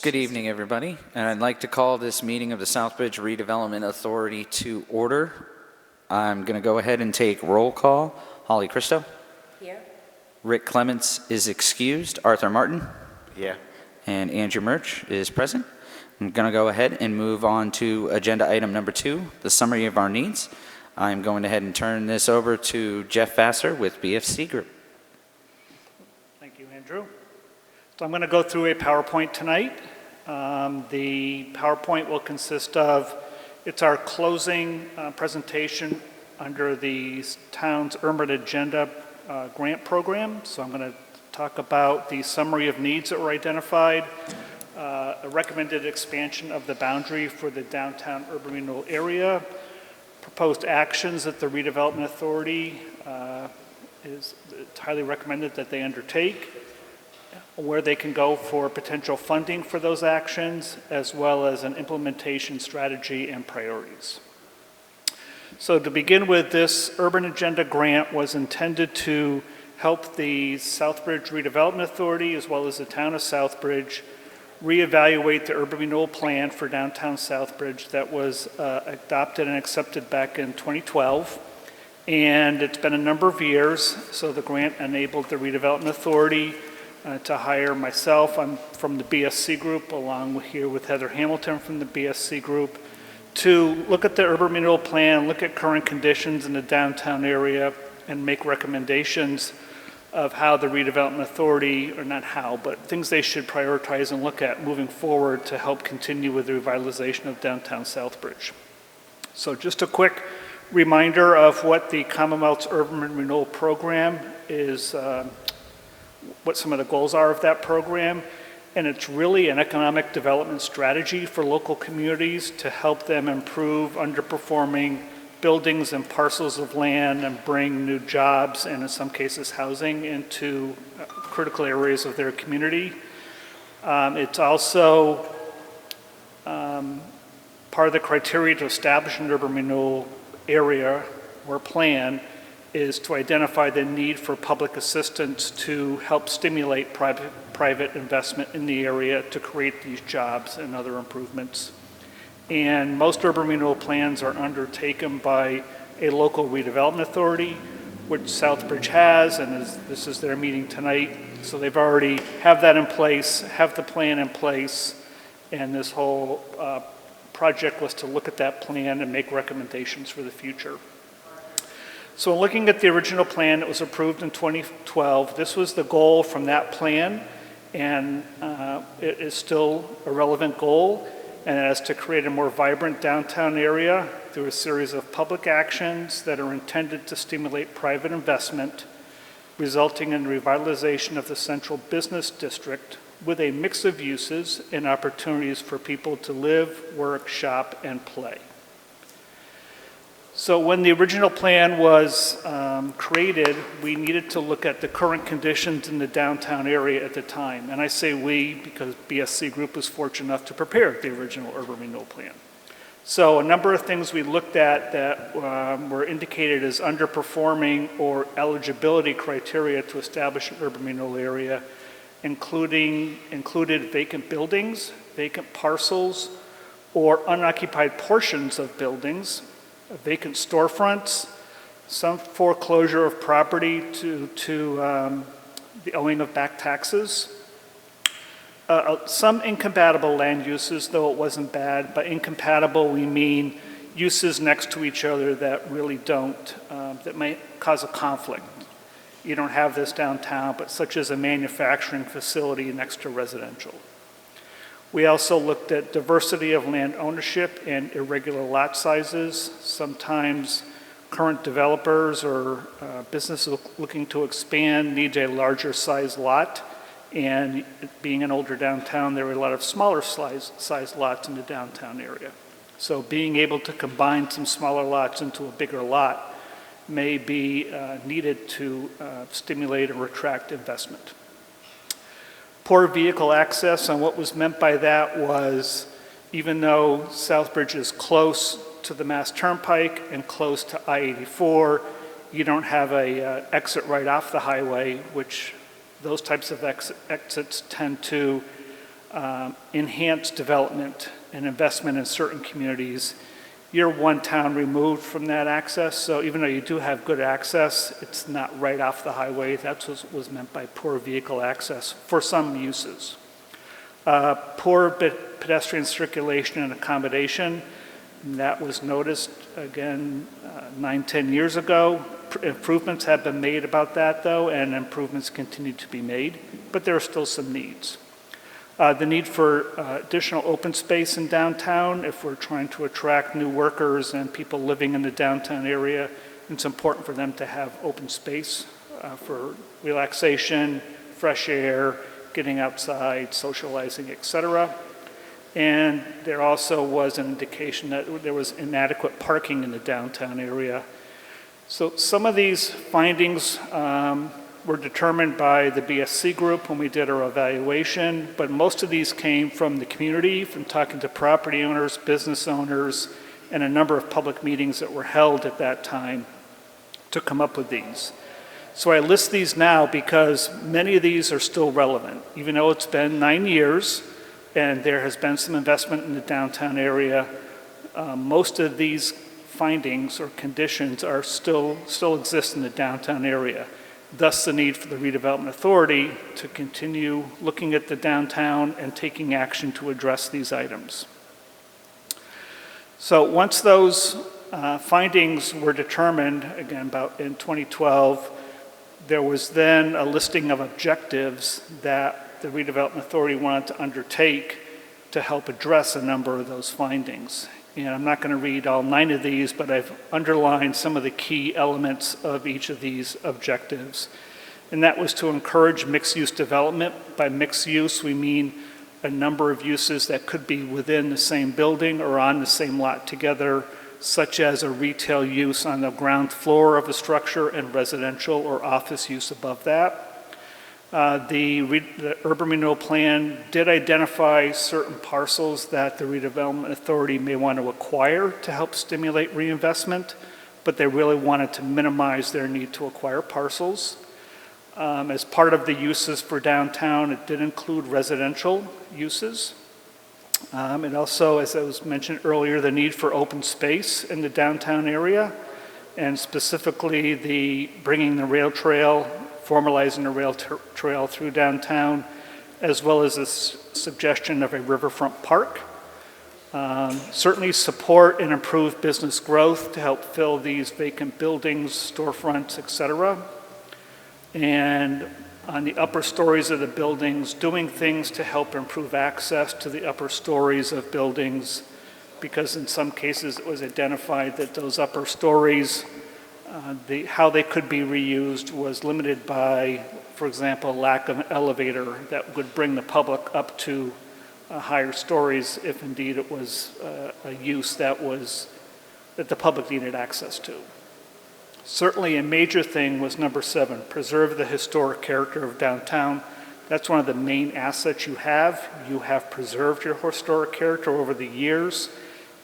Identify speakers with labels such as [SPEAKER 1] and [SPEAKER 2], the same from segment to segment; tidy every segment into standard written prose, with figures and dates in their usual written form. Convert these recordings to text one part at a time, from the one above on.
[SPEAKER 1] Good evening, everybody. And I'd like to call this meeting of the Southbridge Redevelopment Authority to order. I'm going to go ahead and take roll call. Holly Christo.
[SPEAKER 2] Here.
[SPEAKER 1] Rick Clements is excused. Arthur Martin.
[SPEAKER 3] Here.
[SPEAKER 1] And Andrew Murch is present. I'm going to go ahead and move on to agenda item number 2, the summary of our needs. I'm going ahead and turn this over to Jeff Vassar with BFC Group.
[SPEAKER 4] Thank you, Andrew. So I'm going to go through a PowerPoint tonight. The PowerPoint will consist of, it's our closing presentation under the town's urban agenda grant program. So I'm going to talk about the summary of needs that were identified, a recommended expansion of the boundary for the downtown urban renewal area, proposed actions that the Redevelopment Authority it's highly recommended that they undertake, where they can go for potential funding for those actions, as well as an implementation strategy and priorities. So to begin with, this Urban Agenda grant was intended to help the Southbridge Redevelopment Authority, as well as the town of Southbridge, reevaluate the urban renewal plan for downtown Southbridge that was adopted and accepted back in 2012. And it's been a number of years, so the grant enabled the Redevelopment Authority to hire myself. I'm from the BSC Group, along here with Heather Hamilton from the BSC Group, to look at the urban renewal plan, look at current conditions in the downtown area, and make recommendations of how the Redevelopment Authority, or not how, but things they should prioritize and look at moving forward to help continue with the revitalization of downtown Southbridge. So just a quick reminder of what the Commonwealth's Urban Renewal Program is, what some of the goals are of that program. And it's really an economic development strategy for local communities to help them improve underperforming buildings and parcels of land and bring new jobs and in some cases housing into critical areas of their community. It's also part of the criteria to establish an urban renewal area or plan is to identify the need for public assistance to help stimulate private investment in the area to create these jobs and other improvements. And most urban renewal plans are undertaken by a local redevelopment authority, which Southbridge has, and this is their meeting tonight. So they've already have that in place, have the plan in place, and this whole project was to look at that plan and make recommendations for the future. So looking at the original plan that was approved in 2012, this was the goal from that plan, and it is still a relevant goal, and that is to create a more vibrant downtown area through a series of public actions that are intended to stimulate private investment, resulting in revitalization of the central business district with a mix of uses and opportunities for people to live, work, shop, and play. So when the original plan was created, we needed to look at the current conditions in the downtown area at the time. And I say we because BSC Group was fortunate enough to prepare the original urban renewal plan. So a number of things we looked at that were indicated as underperforming or eligibility criteria to establish an urban renewal area included vacant buildings, vacant parcels, or unoccupied portions of buildings, vacant storefronts, some foreclosure of property to the owing of back taxes, some incompatible land uses, though it wasn't bad. By incompatible, we mean uses next to each other that really don't, that may cause a conflict. You don't have this downtown, but such as a manufacturing facility next to residential. We also looked at diversity of land ownership and irregular lot sizes. Sometimes current developers or businesses looking to expand need a larger size lot. And being an older downtown, there are a lot of smaller size lots in the downtown area. So being able to combine some smaller lots into a bigger lot may be needed to stimulate or attract investment. Poor vehicle access, and what was meant by that was even though Southbridge is close to the Mass Turnpike and close to I-84, you don't have a exit right off the highway, which those types of exits tend to enhanced development and investment in certain communities. You're one town removed from that access, so even though you do have good access, it's not right off the highway. That's what was meant by poor vehicle access for some uses. Poor pedestrian circulation and accommodation, that was noticed again 9-10 years ago. Improvements have been made about that though, and improvements continue to be made, but there are still some needs. The need for additional open space in downtown. If we're trying to attract new workers and people living in the downtown area, it's important for them to have open space for relaxation, fresh air, getting outside, socializing, etc. And there also was an indication that there was inadequate parking in the downtown area. So some of these findings were determined by the BSC group when we did our evaluation, but most of these came from the community, from talking to property owners, business owners, and a number of public meetings that were held at that time to come up with these. So I list these now because many of these are still relevant, even though it's been 9 years and there has been some investment in the downtown area. Most of these findings or conditions are still exist in the downtown area. Thus the need for the Redevelopment Authority to continue looking at the downtown and taking action to address these items. So once those findings were determined, again about in 2012, there was then a listing of objectives that the Redevelopment Authority wanted to undertake to help address a number of those findings. And I'm not going to read all 9 of these, but I've underlined some of the key elements of each of these objectives. And that was to encourage mixed-use development. By mixed use, we mean a number of uses that could be within the same building or on the same lot together, such as a retail use on the ground floor of a structure and residential or office use above that. The Urban Renewal Plan did identify certain parcels that the Redevelopment Authority may want to acquire to help stimulate reinvestment, but they really wanted to minimize their need to acquire parcels. As part of the uses for downtown, it did include residential uses. And also, as I was mentioned earlier, the need for open space in the downtown area, and specifically the bringing the rail trail, formalizing the rail trail through downtown, as well as this suggestion of a riverfront park. Certainly support and improve business growth to help fill these vacant buildings, storefronts, etc. And on the upper stories of the buildings, doing things to help improve access to the upper stories of buildings, because in some cases it was identified that those upper stories, how they could be reused was limited by, for example, lack of an elevator that would bring the public up to higher stories if indeed it was a use that the public needed access to. Certainly a major thing was number 7, preserve the historic character of downtown. That's one of the main assets you have. You have preserved your historic character over the years,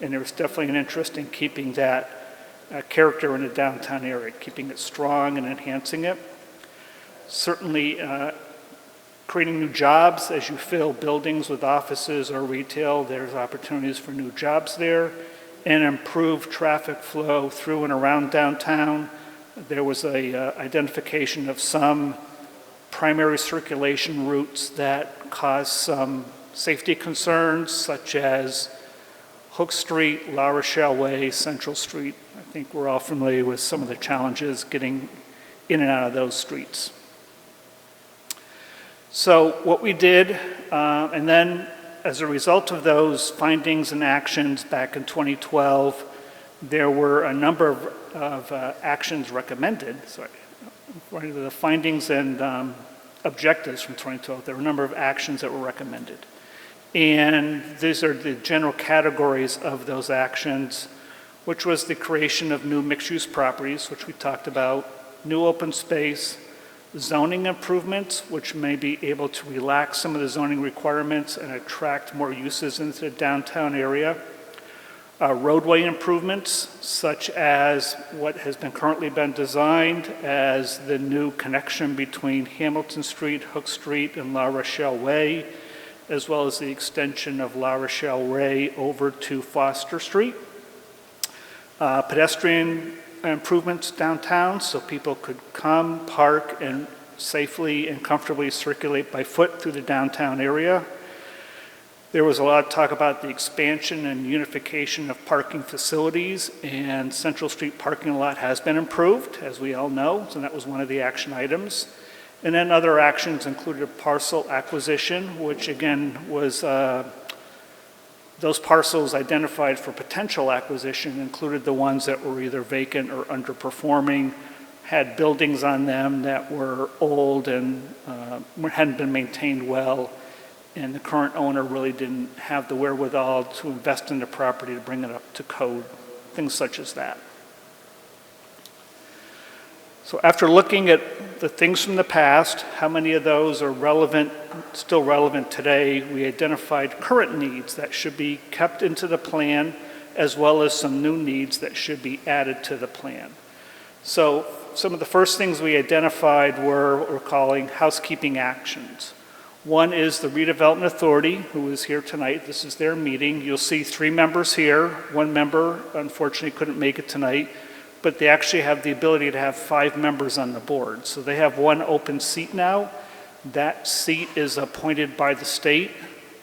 [SPEAKER 4] and there was definitely an interest in keeping that character in the downtown area, keeping it strong and enhancing it. Certainly creating new jobs as you fill buildings with offices or retail, there's opportunities for new jobs there, and improve traffic flow through and around downtown. There was a identification of some primary circulation routes that caused some safety concerns, such as Hook Street, La Rochelle Way, Central Street. I think we're all familiar with some of the challenges getting in and out of those streets. So what we did, and then as a result of those findings and actions back in 2012, there were a number of actions recommended. According to the findings and objectives from 2012, there were a number of actions that were recommended. And these are the general categories of those actions, which was the creation of new mixed-use properties, which we talked about, new open space, zoning improvements, which may be able to relax some of the zoning requirements and attract more uses into the downtown area. Roadway improvements, such as what has been currently been designed as the new connection between Hamilton Street, Hook Street, and La Rochelle Way, as well as the extension of La Rochelle Ray over to Foster Street. Pedestrian improvements downtown so people could come, park, and safely and comfortably circulate by foot through the downtown area. There was a lot of talk about the expansion and unification of parking facilities, and Central Street parking lot has been improved, as we all know, so that was one of the action items. And then other actions included parcel acquisition, which again was those parcels identified for potential acquisition included the ones that were either vacant or underperforming, had buildings on them that were old and hadn't been maintained well, and the current owner really didn't have the wherewithal to invest in the property to bring it up to code, things such as that. So after looking at the things from the past, how many of those are relevant, still relevant today, we identified current needs that should be kept into the plan, as well as some new needs that should be added to the plan. So some of the first things we identified were what we're calling housekeeping actions. One is the Redevelopment Authority, who is here tonight. This is their meeting. You'll see 3 members here. 1 member, unfortunately, couldn't make it tonight, but they actually have the ability to have 5 members on the board. So they have 1 open seat now. That seat is appointed by the state.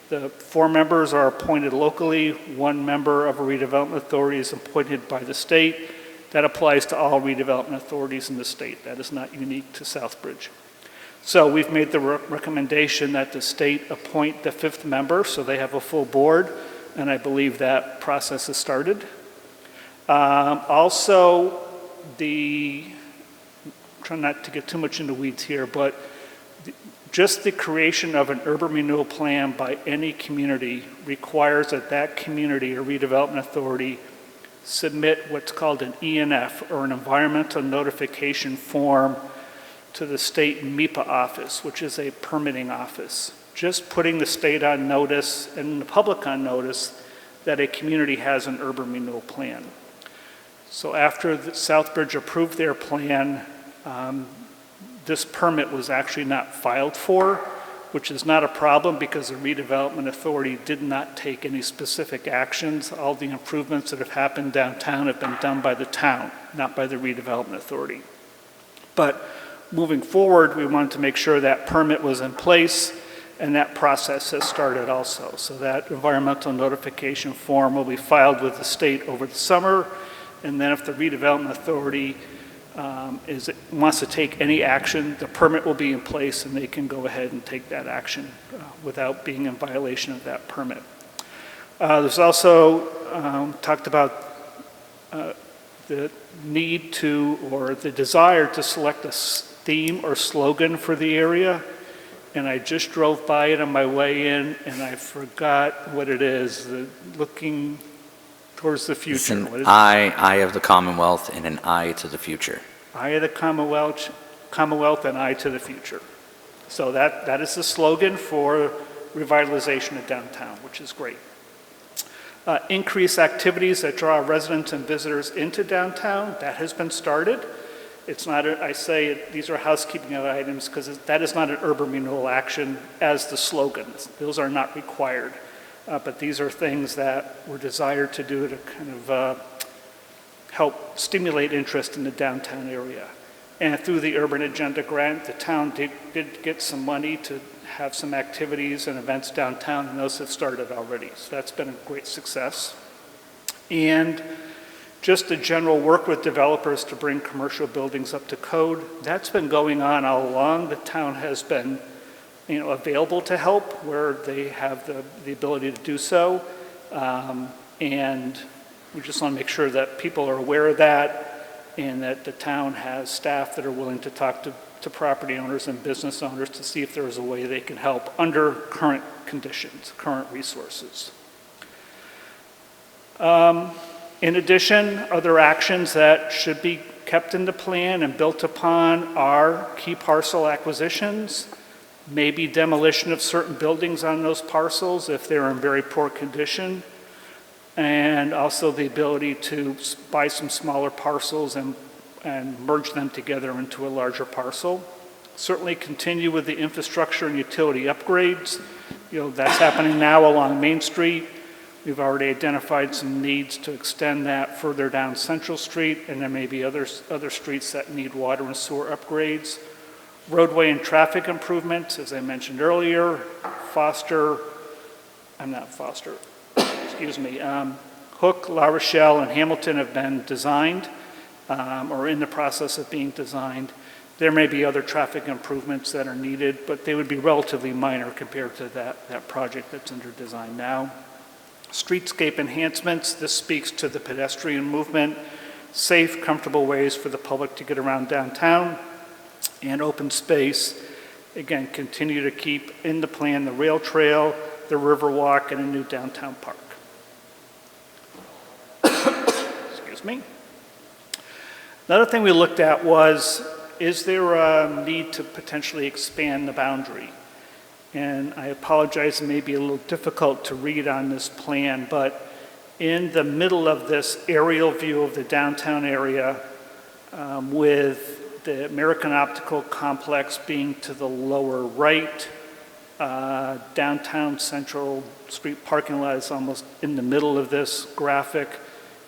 [SPEAKER 4] The 4 members are appointed locally. 1 member of a Redevelopment Authority is appointed by the state. That applies to all redevelopment authorities in the state. That is not unique to Southbridge. So we've made the recommendation that the state appoint the 5th member, so they have a full board, and I believe that process has started. Also, I'm trying not to get too much into weeds here, but just the creation of an urban renewal plan by any community requires that that community or redevelopment authority submit what's called an ENF, or an environmental notification form, to the state MEPA office, which is a permitting office. Just putting the state on notice and the public on notice that a community has an urban renewal plan. So after the Southbridge approved their plan, this permit was actually not filed for, which is not a problem because the Redevelopment Authority did not take any specific actions. All the improvements that have happened downtown have been done by the town, not by the Redevelopment Authority. But moving forward, we wanted to make sure that permit was in place, and that process has started also. So that environmental notification form will be filed with the state over the summer, and then if the Redevelopment Authority wants to take any action, the permit will be in place and they can go ahead and take that action without being in violation of that permit. There's also talked about the need to, or the desire to select a theme or slogan for the area, and I just drove by it on my way in and I forgot what it is. Looking towards the future.
[SPEAKER 1] It's an eye of the Commonwealth, and an eye to the future.
[SPEAKER 4] Eye of the Commonwealth and eye to the future. So that is the slogan for revitalization of downtown, which is great. Increase activities that draw residents and visitors into downtown. That has been started. It's not, these are housekeeping items because that is not an urban renewal action as the slogan. Those are not required. But these are things that were desired to do to kind of help stimulate interest in the downtown area. And through the Urban Agenda Grant, the town did get some money to have some activities and events downtown, and those have started already. So that's been a great success. And just the general work with developers to bring commercial buildings up to code, that's been going on all along. The town has been available to help where they have the ability to do so. And we just want to make sure that people are aware of that and that the town has staff that are willing to talk to property owners and business owners to see if there is a way they can help under current conditions, current resources. In addition, other actions that should be kept in the plan and built upon are key parcel acquisitions, maybe demolition of certain buildings on those parcels if they're in very poor condition, and also the ability to buy some smaller parcels and merge them together into a larger parcel. Certainly continue with the infrastructure and utility upgrades. That's happening now along Main Street. We've already identified some needs to extend that further down Central Street, and there may be other streets that need water and sewer upgrades. Roadway and traffic improvements, as I mentioned earlier, Hook, La Rochelle, and Hamilton have been designed or in the process of being designed. There may be other traffic improvements that are needed, but they would be relatively minor compared to that project that's under design now. Streetscape enhancements, this speaks to the pedestrian movement, safe, comfortable ways for the public to get around downtown, and open space. Again, continue to keep in the plan the rail trail, the river walk, and a new downtown park. Excuse me. Another thing we looked at was, is there a need to potentially expand the boundary? And I apologize, it may be a little difficult to read on this plan, but in the middle of this aerial view of the downtown area, with the American Optical Complex being to the lower right, downtown Central Street parking lot is almost in the middle of this graphic,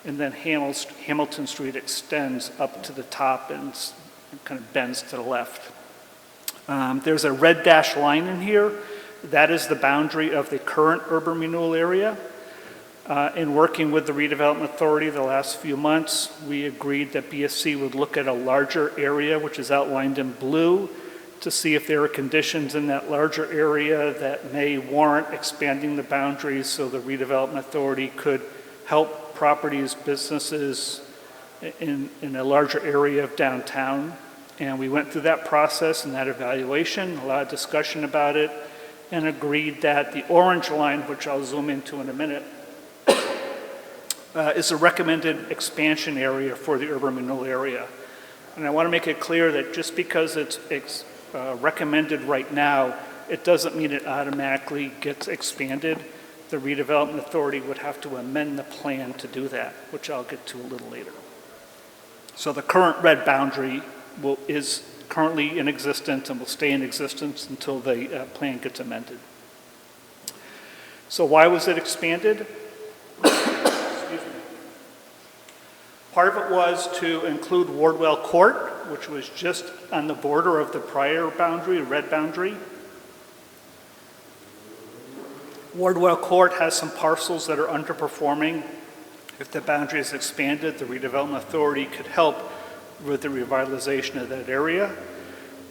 [SPEAKER 4] and then Hamilton Street extends up to the top and kind of bends to the left. There's a red dashed line in here. That is the boundary of the current urban renewal area. In working with the Redevelopment Authority the last few months, we agreed that BSC would look at a larger area, which is outlined in blue, to see if there are conditions in that larger area that may warrant expanding the boundaries so the Redevelopment Authority could help properties, businesses in a larger area of downtown. And we went through that process and that evaluation, a lot of discussion about it, and agreed that the orange line, which I'll zoom into in a minute, is a recommended expansion area for the urban renewal area. And I want to make it clear that just because it's recommended right now, it doesn't mean it automatically gets expanded. The Redevelopment Authority would have to amend the plan to do that, which I'll get to a little later. So the current red boundary is currently in existence and will stay in existence until the plan gets amended. So why was it expanded? Excuse me. Part of it was to include Wardwell Court, which was just on the border of the prior boundary, red boundary. Wardwell Court has some parcels that are underperforming. If the boundary is expanded, the Redevelopment Authority could help with the revitalization of that area.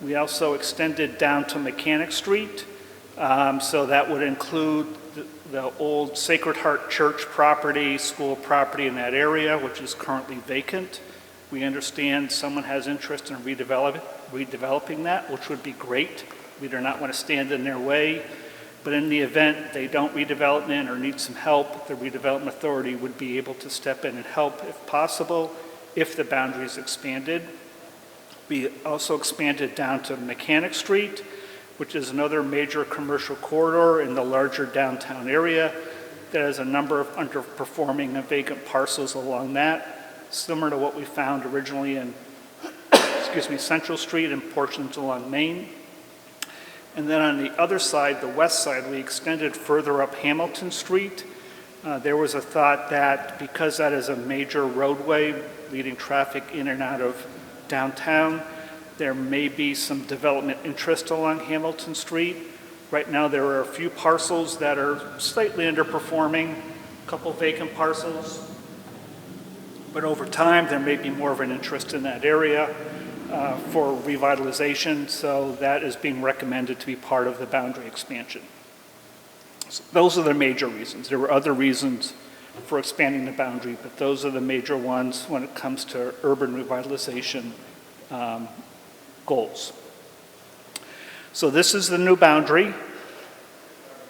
[SPEAKER 4] We also extended down to Mechanic Street, so that would include the old Sacred Heart Church property, school property in that area, which is currently vacant. We understand someone has interest in redeveloping that, which would be great. We do not want to stand in their way, but in the event they don't redevelop it or need some help, the Redevelopment Authority would be able to step in and help if possible, if the boundary is expanded. We also expanded down to Mechanic Street, which is another major commercial corridor in the larger downtown area that has a number of underperforming and vacant parcels along that, similar to what we found originally in Central Street and portions along Main. And then on the other side, the west side, we extended further up Hamilton Street. There was a thought that because that is a major roadway leading traffic in and out of downtown, there may be some development interest along Hamilton Street. Right now, there are a few parcels that are slightly underperforming, a couple vacant parcels. But over time, there may be more of an interest in that area for revitalization, so that is being recommended to be part of the boundary expansion. So those are the major reasons. There were other reasons for expanding the boundary, but those are the major ones when it comes to urban revitalization goals. So this is the new boundary.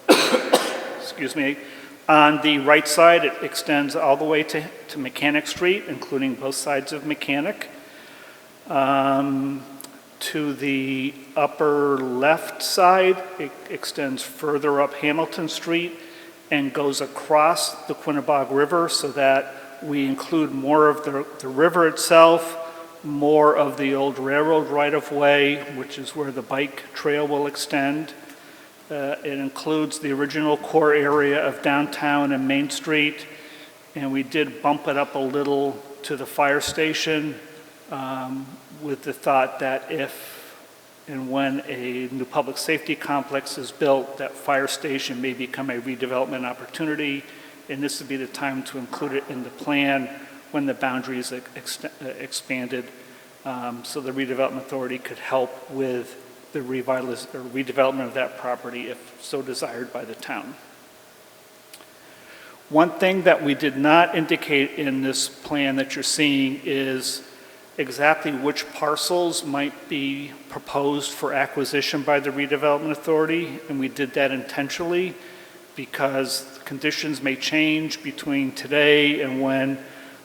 [SPEAKER 4] Excuse me. On the right side, it extends all the way to Mechanic Street, including both sides of Mechanic. To the upper left side, it extends further up Hamilton Street and goes across the Quinnebog River so that we include more of the river itself, more of the old railroad right-of-way, which is where the bike trail will extend. It includes the original core area of downtown and Main Street, and we did bump it up a little to the fire station with the thought that if and when a new public safety complex is built, that fire station may become a redevelopment opportunity, and this would be the time to include it in the plan when the boundary is expanded, so the redevelopment authority could help with the redevelopment of that property if so desired by the town. One thing that we did not indicate in this plan that you're seeing is exactly which parcels might be proposed for acquisition by the redevelopment authority, and we did that intentionally because conditions may change between today and when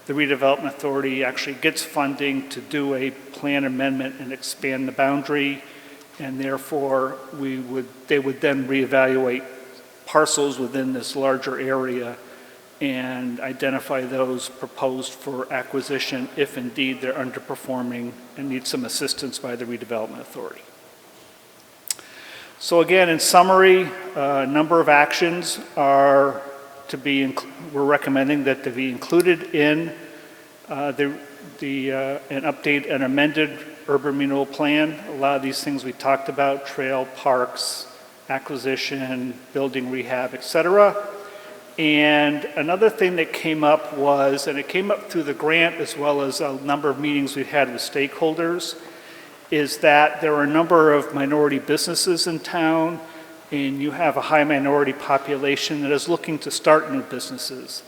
[SPEAKER 4] the redevelopment authority actually gets funding to do a plan amendment and expand the boundary, and therefore they would then reevaluate parcels within this larger area and identify those proposed for acquisition if indeed they're underperforming and need some assistance by the redevelopment authority. So again, in summary, a number of actions are to be, we're recommending that to be included in an update and amended urban renewal plan. A lot of these things we talked about, trail, parks, acquisition, building rehab, et cetera. And another thing that came up was, and it came up through the grant as well as a number of meetings we've had with stakeholders, is that there are a number of minority businesses in town, and you have a high minority population that is looking to start new businesses.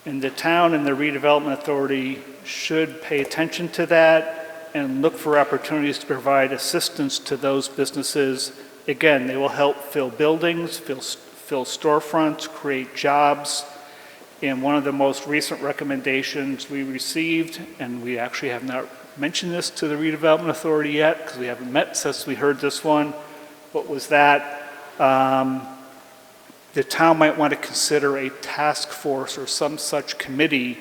[SPEAKER 4] And the town and the redevelopment authority should pay attention to that and look for opportunities to provide assistance to those businesses. Again, they will help fill buildings, fill storefronts, create jobs. And one of the most recent recommendations we received, and we actually have not mentioned this to the redevelopment authority yet because we haven't met since we heard this one, but was that the town might want to consider a task force or some such committee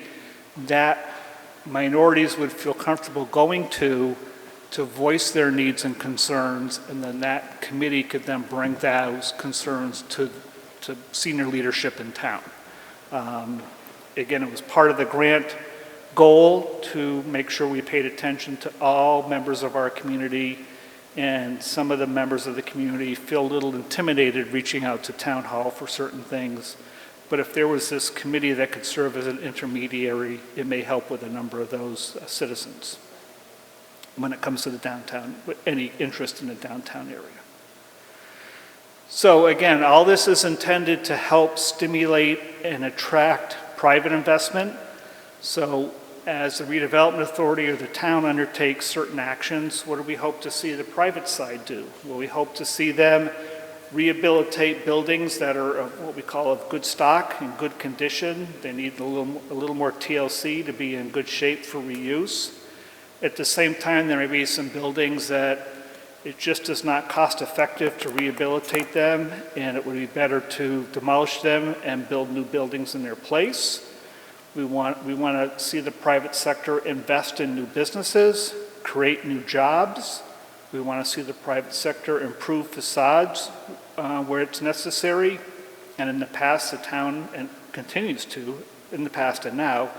[SPEAKER 4] that minorities would feel comfortable going to voice their needs and concerns, and then that committee could then bring those concerns to senior leadership in town. Again, it was part of the grant goal to make sure we paid attention to all members of our community, and some of the members of the community feel a little intimidated reaching out to town hall for certain things. But if there was this committee that could serve as an intermediary, it may help with a number of those citizens when it comes to the downtown, with any interest in the downtown area. So again, all this is intended to help stimulate and attract private investment. So as the redevelopment authority or the town undertakes certain actions, what do we hope to see the private side do? Well, we hope to see them rehabilitate buildings that are of what we call of good stock, in good condition. They need a little more TLC to be in good shape for reuse. At the same time, there may be some buildings that it just is not cost effective to rehabilitate them, and it would be better to demolish them and build new buildings in their place. We want to see the private sector invest in new businesses, create new jobs. We want to see the private sector improve facades where it's necessary. And in the past, the town, and continues to, in the past and now,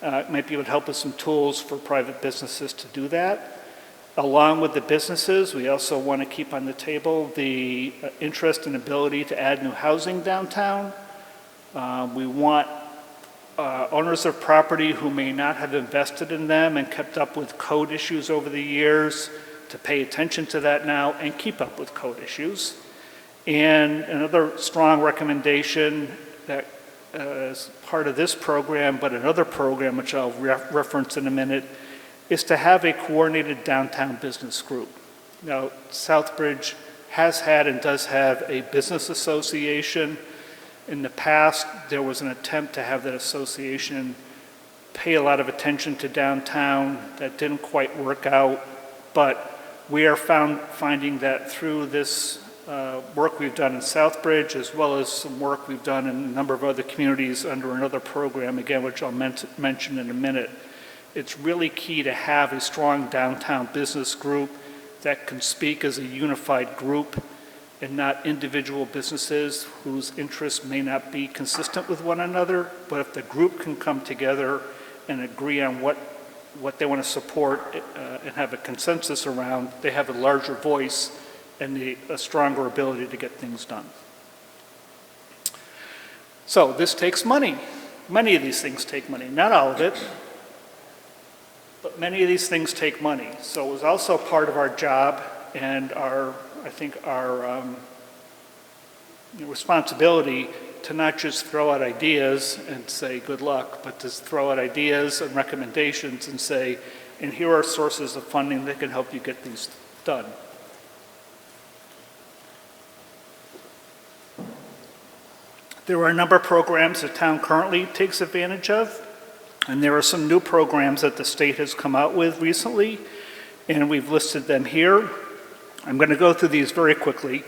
[SPEAKER 4] might be able to help with some tools for private businesses to do that. Along with the businesses, we also want to keep on the table the interest and ability to add new housing downtown. We want owners of property who may not have invested in them and kept up with code issues over the years to pay attention to that now and keep up with code issues. And another strong recommendation that is part of this program, but another program which I'll reference in a minute, is to have a coordinated downtown business group. Now, Southbridge has had and does have a business association. In the past, there was an attempt to have that association pay a lot of attention to downtown. That didn't quite work out, but we are finding that through this work we've done in Southbridge, as well as some work we've done in a number of other communities under another program, again, which I'll mention in a minute, it's really key to have a strong downtown business group that can speak as a unified group and not individual businesses whose interests may not be consistent with one another. But if the group can come together and agree on what they want to support and have a consensus around, they have a larger voice and a stronger ability to get things done. So this takes money. Many of these things take money, not all of it, but many of these things take money. So it was also part of our job and our responsibility to not just throw out ideas and say good luck, but to throw out ideas and recommendations and say, and here are sources of funding that can help you get these done. There are a number of programs the town currently takes advantage of, and there are some new programs that the state has come out with recently, and we've listed them here. I'm going to go through these very quickly.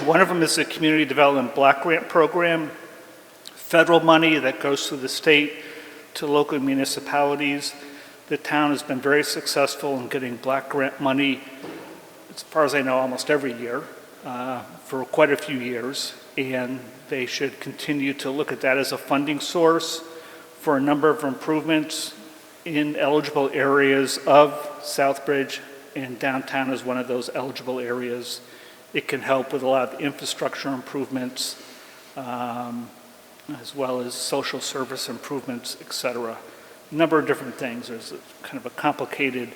[SPEAKER 4] One of them is the Community Development Block Grant Program, federal money that goes through the state to local municipalities. The town has been very successful in getting block grant money, as far as I know, almost every year for quite a few years, and they should continue to look at that as a funding source for a number of improvements in eligible areas of Southbridge, and downtown is one of those eligible areas. It can help with a lot of the infrastructure improvements, as well as social service improvements, et cetera. A number of different things. There's kind of a complicated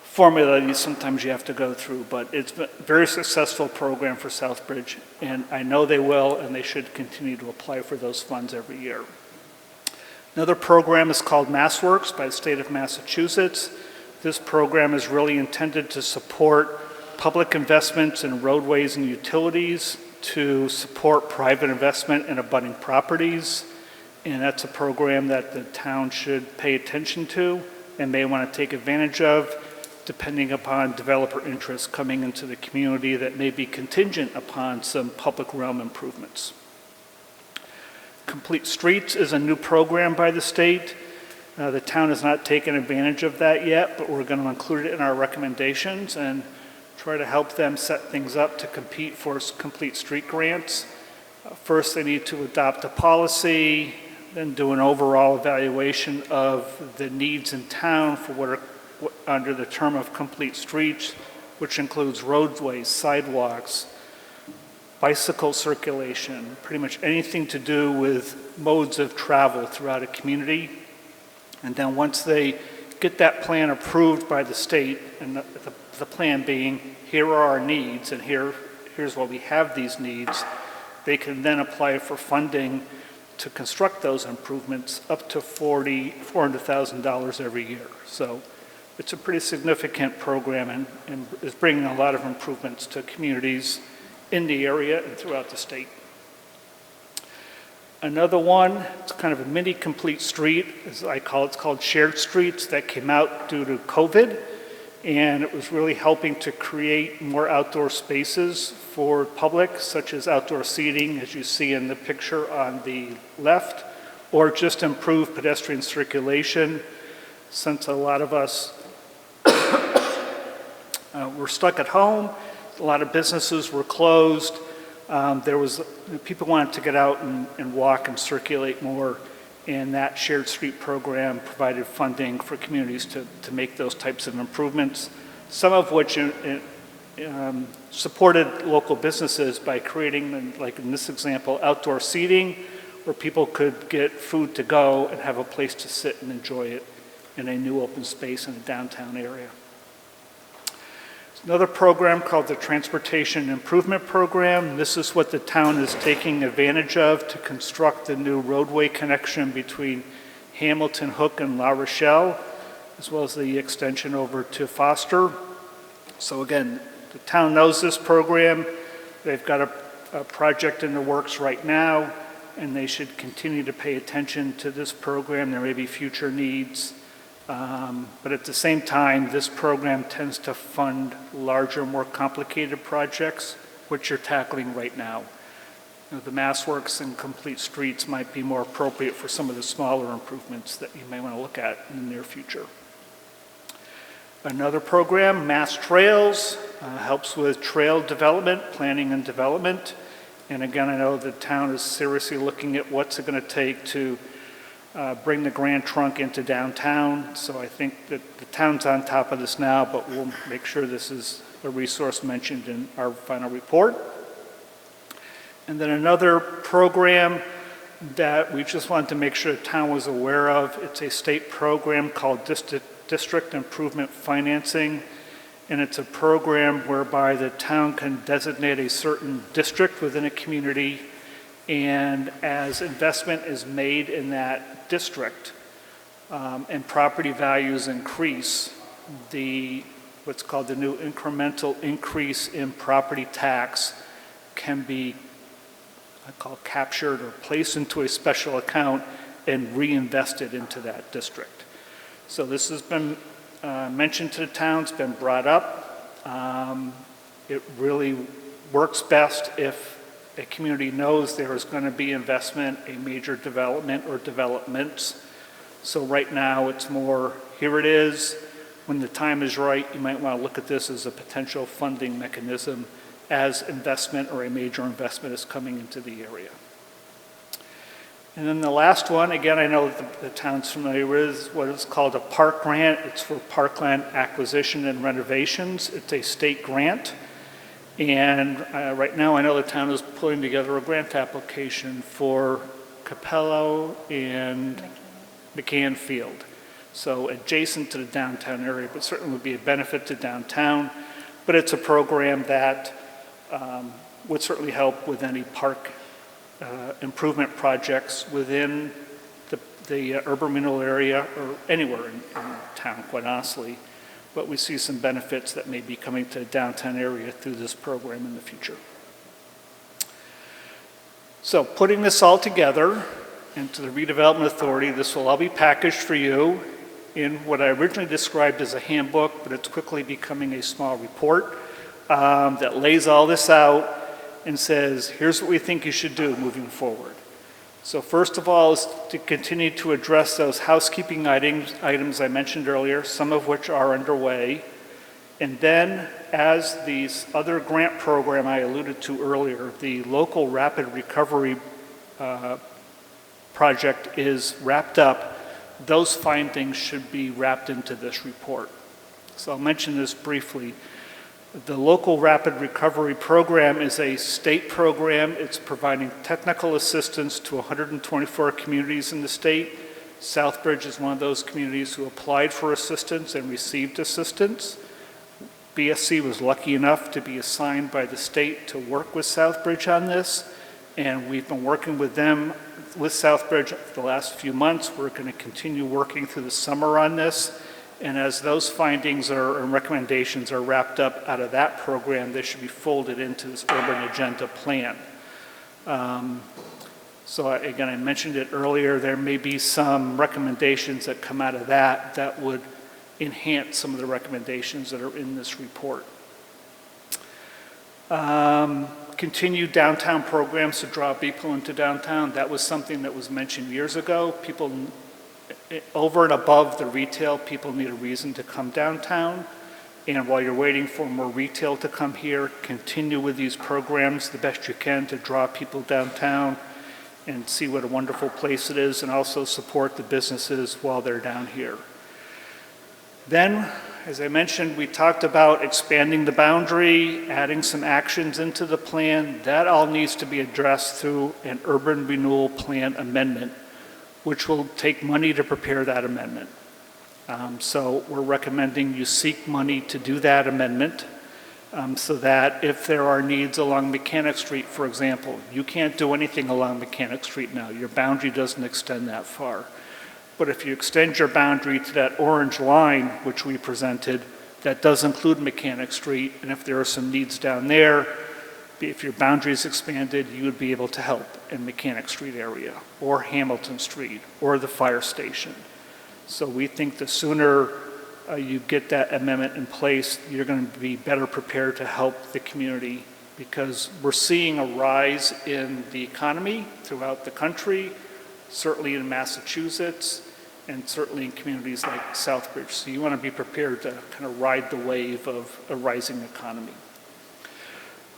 [SPEAKER 4] formula that sometimes you have to go through, but it's a very successful program for Southbridge, and I know they will, and they should continue to apply for those funds every year. Another program is called MassWorks by the state of Massachusetts. This program is really intended to support public investments in roadways and utilities, to support private investment in abutting properties, and that's a program that the town should pay attention to and may want to take advantage of, depending upon developer interest coming into the community that may be contingent upon some public realm improvements. Complete Streets is a new program by the state. The town has not taken advantage of that yet, but we're going to include it in our recommendations and try to help them set things up to compete for complete street grants. First, they need to adopt a policy, then do an overall evaluation of the needs in town for what are under the term of complete streets, which includes roadways, sidewalks, bicycle circulation, pretty much anything to do with modes of travel throughout a community. And then once they get that plan approved by the state, and the plan being, here are our needs, and here's why we have these needs, they can then apply for funding to construct those improvements up to $400,000 every year. So it's a pretty significant program and is bringing a lot of improvements to communities in the area and throughout the state. Another one, it's kind of a mini complete street, as I call it, it's called Shared Streets, that came out due to COVID, and it was really helping to create more outdoor spaces for public, such as outdoor seating, as you see in the picture on the left, or just improve pedestrian circulation, since a lot of us were stuck at home, a lot of businesses were closed. People wanted to get out and walk and circulate more, and that shared street program provided funding for communities to make those types of improvements, some of which supported local businesses by creating, like in this example, outdoor seating, where people could get food to go and have a place to sit and enjoy it in a new open space in a downtown area. Another program called the Transportation Improvement Program. This is what the town is taking advantage of to construct the new roadway connection between Hamilton Hook and La Rochelle, as well as the extension over to Foster. So again, the town knows this program. They've got a project in the works right now, and they should continue to pay attention to this program. There may be future needs. But at the same time, this program tends to fund larger, more complicated projects, which you're tackling right now. You know, the MassWorks and Complete Streets might be more appropriate for some of the smaller improvements that you may want to look at in the near future. Another program, Mass Trails, helps with trail development, planning and development. And again, I know the town is seriously looking at what's it going to take to bring the Grand Trunk into downtown. So I think that the town's on top of this now, but we'll make sure this is a resource mentioned in our final report. And then another program that we just wanted to make sure the town was aware of, it's a state program called District Improvement Financing. And it's a program whereby the town can designate a certain district within a community, and as investment is made in that district and property values increase, what's called the new incremental increase in property tax can be captured or placed into a special account and reinvested into that district. So this has been mentioned to the town, it's been brought up. It really works best if a community knows there is going to be investment, a major development or developments. So right now it's more, here it is. When the time is right, you might want to look at this as a potential funding mechanism as investment or a major investment is coming into the area. And then the last one, again, I know the town's familiar with what is called a park grant. It's for parkland acquisition and renovations. It's a state grant. And right now I know the town is putting together a grant application for Capello and McCann Field. So adjacent to the downtown area, but certainly would be a benefit to downtown. But it's a program that would certainly help with any park improvement projects within the urban renewal area or anywhere in town, quite honestly. But we see some benefits that may be coming to the downtown area through this program in the future. So putting this all together into the Redevelopment Authority, this will all be packaged for you in what I originally described as a handbook, but it's quickly becoming a small report that lays all this out and says, here's what we think you should do moving forward. So first of all is to continue to address those housekeeping items I mentioned earlier, some of which are underway. And then as these other grant program I alluded to earlier, the local rapid recovery project is wrapped up, those findings should be wrapped into this report. So I'll mention this briefly. The local rapid recovery program is a state program. It's providing technical assistance to 124 communities in the state. Southbridge is one of those communities who applied for assistance and received assistance. BSC was lucky enough to be assigned by the state to work with Southbridge on this, and we've been working with them, with Southbridge for the last few months. We're going to continue working through the summer on this. And as those findings and recommendations are wrapped up out of that program, they should be folded into this urban agenda plan. So again, I mentioned it earlier, there may be some recommendations that come out of that would enhance some of the recommendations that are in this report. Continue downtown programs to draw people into downtown. That was something that was mentioned years ago. People, over and above the retail, people need a reason to come downtown. And while you're waiting for more retail to come here, continue with these programs the best you can to draw people downtown and see what a wonderful place it is, and also support the businesses while they're down here. Then, as I mentioned, we talked about expanding the boundary, adding some actions into the plan. That all needs to be addressed through an urban renewal plan amendment, which will take money to prepare that amendment. So we're recommending you seek money to do that amendment so that if there are needs along Mechanic Street, for example, you can't do anything along Mechanic Street now. Your boundary doesn't extend that far. But if you extend your boundary to that orange line, which we presented, that does include Mechanic Street, and if there are some needs down there, if your boundary is expanded, you would be able to help in Mechanic Street area, or Hamilton Street, or the fire station. So we think the sooner you get that amendment in place, you're going to be better prepared to help the community, because we're seeing a rise in the economy throughout the country, certainly in Massachusetts, and certainly in communities like Southbridge. So you want to be prepared to kind of ride the wave of a rising economy.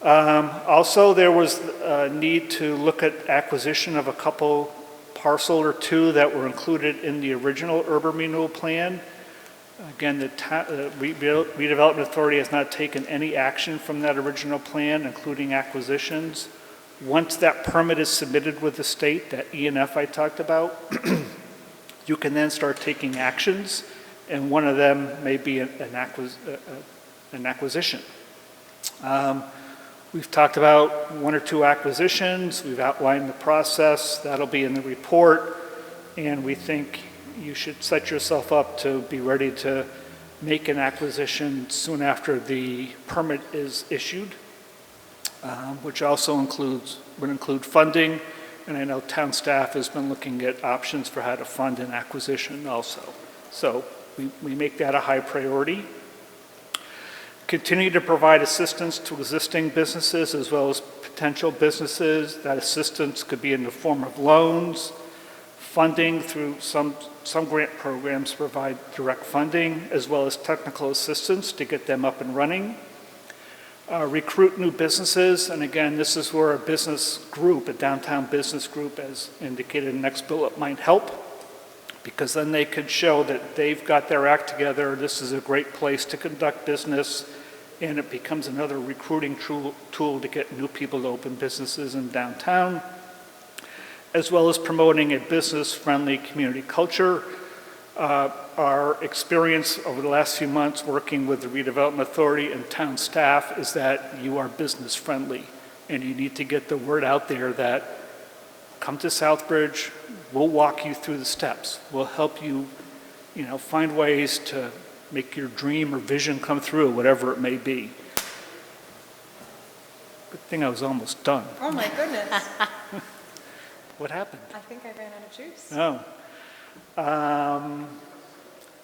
[SPEAKER 4] Also, there was a need to look at acquisition of a couple parcel or two that were included in the original urban renewal plan. Again, the Redevelopment Authority has not taken any action from that original plan, including acquisitions. Once that permit is submitted with the state, that E&F I talked about, you can then start taking actions, and one of them may be an acquisition. We've talked about one or two acquisitions. We've outlined the process. That'll be in the report, and we think you should set yourself up to be ready to make an acquisition soon after the permit is issued, which also would include funding, and I know town staff has been looking at options for how to fund an acquisition also. So we make that a high priority. Continue to provide assistance to existing businesses as well as potential businesses. That assistance could be in the form of loans, funding through some grant programs provide direct funding, as well as technical assistance to get them up and running. Recruit new businesses, and again, this is where a business group, a downtown business group, as indicated in the next bullet, might help, because then they could show that they've got their act together. This is a great place to conduct business, and it becomes another recruiting tool to get new people to open businesses in downtown, as well as promoting a business-friendly community culture. Our experience over the last few months working with the Redevelopment Authority and town staff is that you are business-friendly, and you need to get the word out there that come to Southbridge, we'll walk you through the steps. We'll help you, find ways to make your dream or vision come through, whatever it may be. Good thing I was almost done.
[SPEAKER 2] Oh my goodness.
[SPEAKER 4] What happened?
[SPEAKER 2] I think I ran out of juice.
[SPEAKER 4] Oh.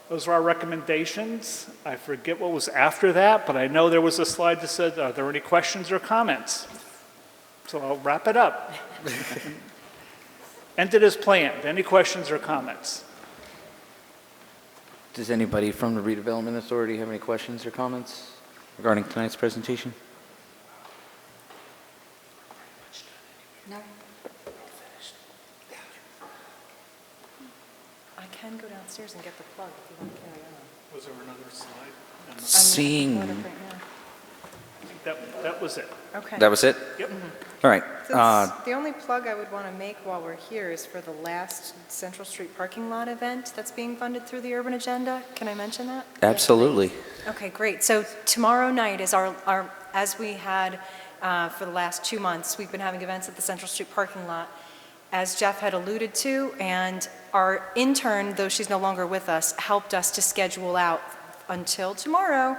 [SPEAKER 4] Those are our recommendations. I forget what was after that, but I know there was a slide that said, are there any questions or comments? So I'll wrap it up. Ended as planned. Any questions or comments?
[SPEAKER 1] Does anybody from the Redevelopment Authority have any questions or comments regarding tonight's presentation?
[SPEAKER 2] No. I can go downstairs and get the plug if you want to carry on.
[SPEAKER 4] Was there another slide?
[SPEAKER 2] I'm
[SPEAKER 1] Seeing.
[SPEAKER 2] gonna plug it right now.
[SPEAKER 4] I think that was it.
[SPEAKER 2] Okay.
[SPEAKER 1] That was it?
[SPEAKER 4] Yep.
[SPEAKER 1] All right.
[SPEAKER 2] The only plug I would want to make while we're here is for the last Central Street parking lot event that's being funded through the Urban Agenda. Can I mention that?
[SPEAKER 1] Absolutely.
[SPEAKER 2] Okay, great. So tomorrow night is our as we had for the last 2 months, we've been having events at the Central Street parking lot, as Jeff had alluded to, and our intern, though she's no longer with us, helped us to schedule out until tomorrow.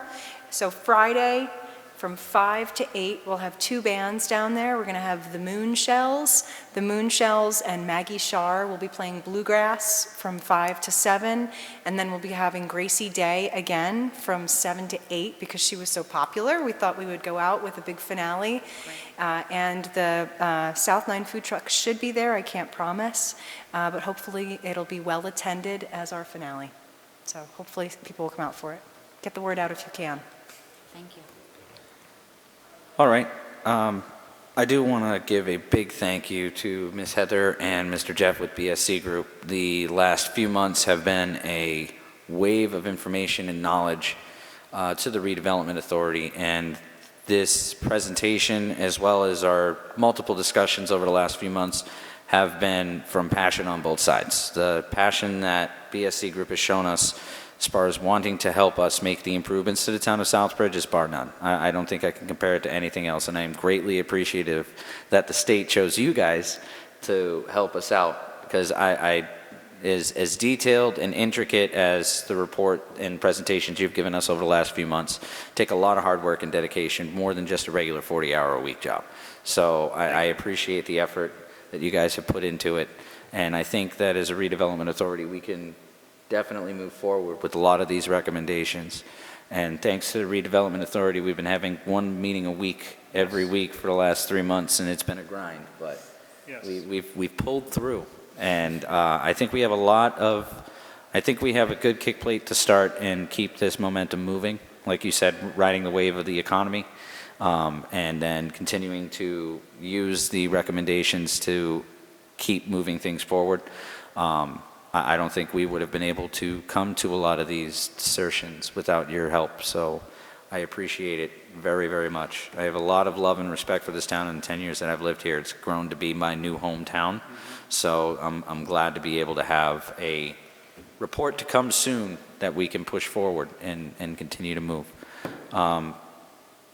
[SPEAKER 2] So Friday, from 5 to 8, we'll have 2 bands down there. We're going to have the Moonshells. The Moonshells and Maggie Shar will be playing bluegrass from 5 to 7. And then we'll be having Gracie Day again from 7 to 8 because she was so popular. We thought we would go out with a big finale. And the South 9 food truck should be there. I can't promise. But hopefully it'll be well attended as our finale. So hopefully people will come out for it. Get the word out if you can.
[SPEAKER 3] Thank you.
[SPEAKER 1] All right. I do want to give a big thank you to Ms. Heather and Mr. Jeff with BSC Group. The last few months have been a wave of information and knowledge to the Redevelopment Authority, and this presentation, as well as our multiple discussions over the last few months, have been from passion on both sides. The passion that BSC Group has shown us as far as wanting to help us make the improvements to the town of Southbridge is bar none. I don't think I can compare it to anything else, and I am greatly appreciative that the state chose you guys to help us out, because I as detailed and intricate as the report and presentations you've given us over the last few months take a lot of hard work and dedication, more than just a regular 40-hour-a-week job. So I appreciate the effort that you guys have put into it, and I think that as a Redevelopment Authority we can definitely move forward with a lot of these recommendations. And thanks to the Redevelopment Authority, we've been having 1 meeting a week, every week for the last 3 months, and it's been a grind, but
[SPEAKER 4] Yes.
[SPEAKER 1] we've pulled through. And I think we have a lot of I think we have a good kick plate to start and keep this momentum moving. Like you said, riding the wave of the economy, and then continuing to use the recommendations to keep moving things forward. I don't think we would have been able to come to a lot of these assertions without your help, so I appreciate it very, very much. I have a lot of love and respect for this town in the 10 years that I've lived here. It's grown to be my new hometown, so I'm glad to be able to have a report to come soon that we can push forward and continue to move.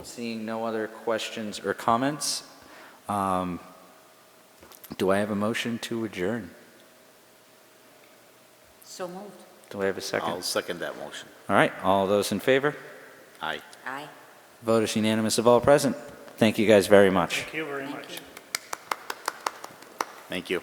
[SPEAKER 1] Seeing no other questions or comments, do I have a motion to adjourn?
[SPEAKER 3] So moved.
[SPEAKER 1] Do I have a second?
[SPEAKER 5] I'll second that motion.
[SPEAKER 1] All right, all those in favor?
[SPEAKER 5] Aye.
[SPEAKER 3] Aye.
[SPEAKER 1] Vote is unanimous of all present. Thank you guys very much.
[SPEAKER 4] Thank you very much.
[SPEAKER 5] Thank you.